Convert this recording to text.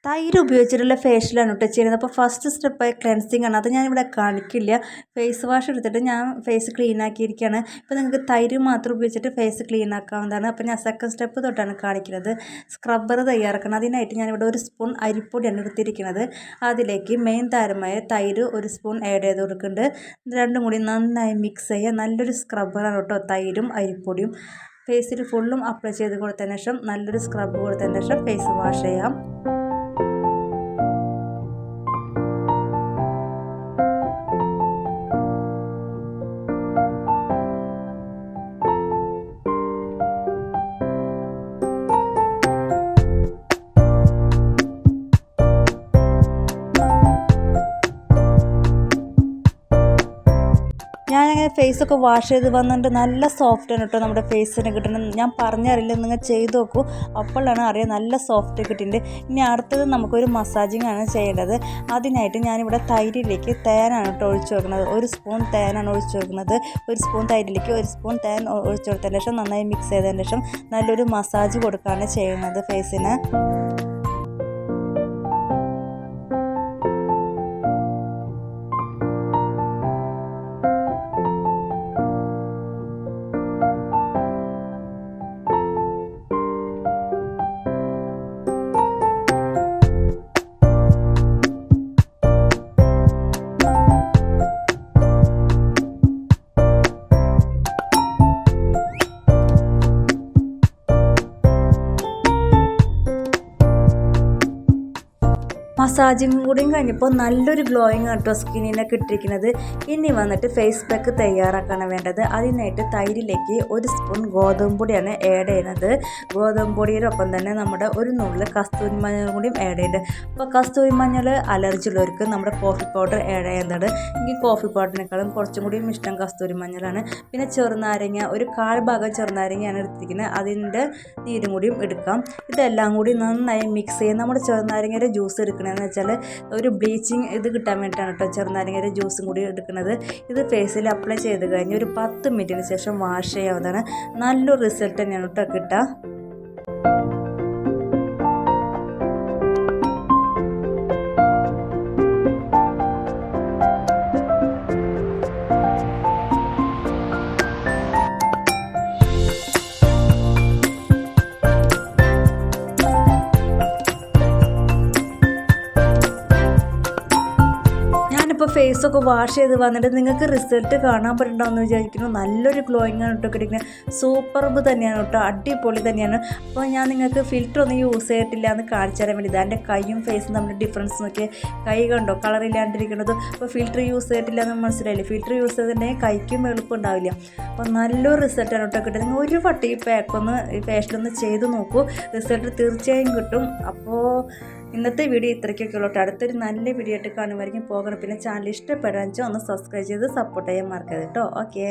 തൈര് ഉപയോഗിച്ചിട്ടുള്ള ഫേഷ്യലാണ് കേട്ടോ ചെയ്യുന്നത്. അപ്പോൾ ഫസ്റ്റ് സ്റ്റെപ്പ് ക്ലെൻസിങ് ആണ്. അത് ഞാനിവിടെ കാണിക്കില്ല. ഫേസ് വാഷ് എടുത്തിട്ട് ഞാൻ ഫേസ് ക്ലീൻ ആക്കിയിരിക്കുകയാണ്. ഇപ്പോൾ നിങ്ങൾക്ക് തൈര് മാത്രം ഉപയോഗിച്ചിട്ട് ഫേസ് ക്ലീൻ ആക്കാവുന്നതാണ്. അപ്പോൾ ഞാൻ സെക്കൻഡ് സ്റ്റെപ്പ് തൊട്ടാണ് കാണിക്കുന്നത്. സ്ക്രബ്ബർ തയ്യാറാക്കണം. അതിനായിട്ട് ഞാനിവിടെ 1 സ്പൂൺ അരിപ്പൊടിയാണ് എടുത്തിരിക്കുന്നത്. അതിലേക്ക് മെയിൻ താരമായ തൈര് 1 സ്പൂൺ ആഡ് ചെയ്ത് കൊടുക്കുന്നുണ്ട്. രണ്ടും കൂടി നന്നായി മിക്സ് ചെയ്യുക. നല്ലൊരു സ്ക്രബ്ബറാണ് കേട്ടോ തൈരും അരിപ്പൊടിയും. ഫേസിൽ ഫുള്ളും അപ്ലൈ ചെയ്ത് കൊടുത്തതിന് ശേഷം നല്ലൊരു സ്ക്രബ് കൊടുത്തതിന് ശേഷം ഫേസ് വാഷ് ചെയ്യാം. ഞാനങ്ങനെ ഫേസൊക്കെ വാഷ് ചെയ്ത് വന്നിട്ട് നല്ല സോഫ്റ്റാണ് കേട്ടോ നമ്മുടെ ഫേസിന് കിട്ടുന്നത്. ഞാൻ പറഞ്ഞറിയില്ല, നിങ്ങൾ ചെയ്ത് നോക്കൂ, അപ്പോഴാണ് അറിയാം നല്ല സോഫ്റ്റ് കിട്ടിയിട്ടുണ്ട്. ഇനി അടുത്തത് നമുക്കൊരു മസാജിങ് ആണ് ചെയ്യേണ്ടത്. അതിനായിട്ട് ഞാനിവിടെ തൈരിലേക്ക് തേനാണ് കേട്ടോ ഒഴിച്ചു വെക്കുന്നത്. 1 സ്പൂൺ തേനാണ് ഒഴിച്ചു വെക്കുന്നത്. 1 സ്പൂൺ തൈരിലേക്ക് 1 സ്പൂൺ തേൻ ഒഴിച്ചു കൊടുത്തതിന് ശേഷം നന്നായി മിക്സ് ചെയ്തതിന് ശേഷം നല്ലൊരു മസാജ് കൊടുക്കുകയാണ് ചെയ്യുന്നത് ഫേസിന്. മസാജിങ് കൂടിയും കഴിഞ്ഞപ്പോൾ നല്ലൊരു ഗ്ലോയിങ് ആട്ടോ സ്കിന്നിനൊക്കെ ഇട്ടിരിക്കുന്നത്. ഇനി വന്നിട്ട് ഫേസ് പാക്ക് തയ്യാറാക്കാണ് വേണ്ടത്. അതിനായിട്ട് തൈരിലേക്ക് 1 സ്പൂൺ ഗോതമ്പ് പൊടിയാണ് ആഡ് ചെയ്യുന്നത്. ഗോതമ്പ് പൊടിയോടൊപ്പം തന്നെ നമ്മുടെ 1 നുള്ള് കസ്തൂരി മഞ്ഞൾ കൂടിയും ആഡ് ചെയ്യുന്നുണ്ട്. അപ്പോൾ കസ്തൂരി മഞ്ഞൾ അലർജി ഉള്ളവർക്ക് നമ്മുടെ കോഫി പൗഡർ ആഡ് ചെയ്യുന്നുണ്ട്. എനിക്ക് കോഫി പൗഡറിനേക്കാളും കുറച്ചും കൂടിയും ഇഷ്ടം കസ്തൂരി മഞ്ഞളാണ്. പിന്നെ ചെറുനാരങ്ങ 1/4 ഭാഗം ചെറുനാരങ്ങയാണ് എടുത്തിരിക്കുന്നത്. അതിൻ്റെ നീരും കൂടിയും എടുക്കാം. ഇതെല്ലാം കൂടി നന്നായി മിക്സ് ചെയ്യാം. നമ്മുടെ ചെറുനാരങ്ങയുടെ ജ്യൂസ് എടുക്കണമെന്ന് വെച്ചാൽ ഒരു ബ്ലീച്ചിങ് ഇത് കിട്ടാൻ വേണ്ടിയിട്ടാണ് കേട്ടോ ചെറുനാരങ്ങയുടെ ജ്യൂസും കൂടി എടുക്കുന്നത്. ഇത് ഫേസിൽ അപ്ലൈ ചെയ്ത് കഴിഞ്ഞ് ഒരു 10 മിനിറ്റിന് ശേഷം വാഷ് ചെയ്യാവുന്നതാണ്. നല്ലൊരു റിസൾട്ട് തന്നെയാണ് കേട്ടോ കിട്ടുക. ഇപ്പോൾ ഫേസൊക്കെ വാഷ് ചെയ്ത് വന്നിട്ട് നിങ്ങൾക്ക് റിസൾട്ട് കാണാൻ പറ്റുന്നുണ്ടാവുമെന്ന് വിചാരിക്കുന്നു. നല്ലൊരു ഗ്ലോയിങ് ആണ് കേട്ടോ കിട്ടിക്കുന്നത്. സൂപ്പർബ് തന്നെയാണ് കേട്ടോ, അടിപൊളി തന്നെയാണ്. അപ്പോൾ ഞാൻ നിങ്ങൾക്ക് ഫിൽറ്റർ ഒന്നും യൂസ് ചെയ്തിട്ടില്ല എന്ന് കാണിച്ചു തരാൻ വേണ്ടി. എൻ്റെ കൈയും ഫേസും തമ്മിൽ ഡിഫറൻസ് നോക്കിയാൽ കൈ കണ്ടോ കളറില്ലാണ്ടിരിക്കുന്നത്. അപ്പോൾ ഫിൽറ്റർ യൂസ് ചെയ്തിട്ടില്ല എന്ന് മനസ്സിലായില്ലേ. ഫിൽറ്റർ യൂസ് ചെയ്തിട്ടുണ്ടെങ്കിൽ കൈക്കും എളുപ്പമുണ്ടാവില്ല. അപ്പോൾ നല്ലൊരു റിസൾട്ടാണ് കേട്ടോ കിട്ടുന്നത്. നിങ്ങൾ ഒരു വട്ടം ഈ പാക്കൊന്ന് ഈ ഫേഷ്യലൊന്ന് ചെയ്ത് നോക്കൂ, റിസൾട്ട് തീർച്ചയായും കിട്ടും. അപ്പോൾ ഇന്നത്തെ വീഡിയോ ഇത്രയ്ക്കൊക്കെ ഉള്ളൂ. അടുത്തൊരു നല്ല വീഡിയോ ആയിട്ട് കാണുമായിരിക്കും പോകണം. പിന്നെ ചാനൽ ഇഷ്ടപ്പെടാൻ ഒന്ന് സബ്സ്ക്രൈബ് ചെയ്ത് സപ്പോർട്ട് ചെയ്യാൻ മറക്കരുത് കേട്ടോ. ഓക്കെ.